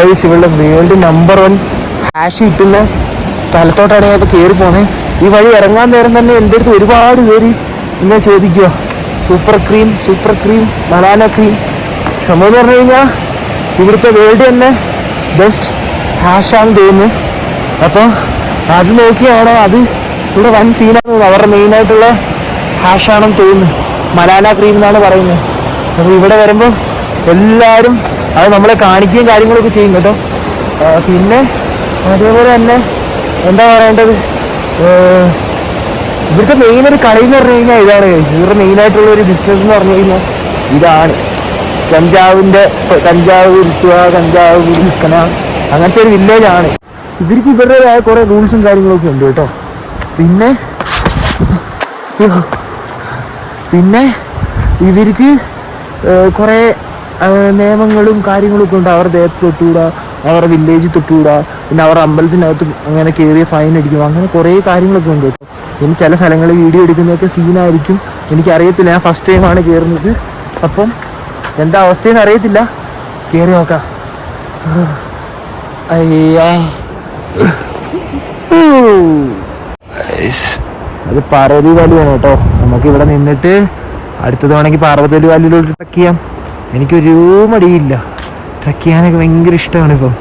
Guys ഇവളുടെ world number 1 hash കിട്ടുന്ന സ്ഥലത്തോട്ടാണ് ഞാൻ ഇപ്പോൾ കയറി പോണേ. ഈ വഴി ഇറങ്ങാൻ നേരം തന്നെ എൻ്റെ അടുത്ത് ഒരുപാട് പേര് ഇങ്ങനെ ചോദിക്കുക സൂപ്പർ ക്രീം ബനാന ക്രീം. സംഭവം എന്ന് പറഞ്ഞു കഴിഞ്ഞാൽ ഇവിടുത്തെ വേൾഡ് തന്നെ ബെസ്റ്റ് ഹാഷാണെന്ന് തോന്നുന്നു. അപ്പോൾ അത് നോക്കിയാണ് അത് ഇവിടെ വൻ സീനാണ് തോന്നുന്നു. അവരുടെ മെയിനായിട്ടുള്ള ഹാഷാണെന്ന് തോന്നുന്നു. ബനാന ക്രീം എന്നാണ് പറയുന്നത്. അപ്പോൾ ഇവിടെ വരുമ്പോൾ എല്ലാവരും അത് നമ്മളെ കാണിക്കുകയും കാര്യങ്ങളൊക്കെ ചെയ്യും കേട്ടോ. പിന്നെ അതേപോലെ തന്നെ എന്താ പറയേണ്ടത്, ഇവിടുത്തെ മെയിൻ ഒരു കളി എന്ന് പറഞ്ഞു കഴിഞ്ഞാൽ ഇതാണ് കഴിച്ചത്. ഇവരുടെ മെയിനായിട്ടുള്ള ഒരു ബിസിനസ് എന്ന് പറഞ്ഞു കഴിഞ്ഞാൽ ഇതാണ്. കഞ്ചാവ് വിൽക്കുക, കഞ്ചാവ് വിൽക്കണ, അങ്ങനത്തെ ഒരു വില്ലേജാണ്. ഇവർക്ക് ഇവരുടേതായ കുറേ റൂൾസും കാര്യങ്ങളൊക്കെ ഉണ്ട് കേട്ടോ. പിന്നെ ഇവർക്ക് കുറേ നിയമങ്ങളും കാര്യങ്ങളൊക്കെ ഉണ്ട്. അവരുടെ ദേഹത്ത് തൊട്ടുകൂടാ, അവരുടെ വില്ലേജ് തൊട്ടുകൂടാ, പിന്നെ അവരുടെ അമ്പലത്തിനകത്ത് അങ്ങനെ കയറിയ ഫൈൻ അടിക്കും, അങ്ങനെ കുറേ കാര്യങ്ങളൊക്കെ ഉണ്ട് കേട്ടോ. ഇനി ചില സ്ഥലങ്ങളിൽ വീഡിയോ എടുക്കുന്നതൊക്കെ സീനായിരിക്കും, എനിക്കറിയത്തില്ല. ഞാൻ ഫസ്റ്റ് ടൈമാണ് കയറുന്നത്. അപ്പം എന്താ അവസ്ഥയെന്ന് അറിയത്തില്ല. കയറി നോക്കാം. അത് പാർവതി വാലിയാണ് കേട്ടോ. നമുക്ക് ഇവിടെ നിന്നിട്ട് അടുത്തത് വേണമെങ്കിൽ പാർവതി വാലിയിലോട്ട് ട്രക്ക് ചെയ്യാം. എനിക്കൊരു മടിയില്ല, ട്രക്ക് ചെയ്യാനൊക്കെ ഭയങ്കര ഇഷ്ടമാണ് ഇപ്പം.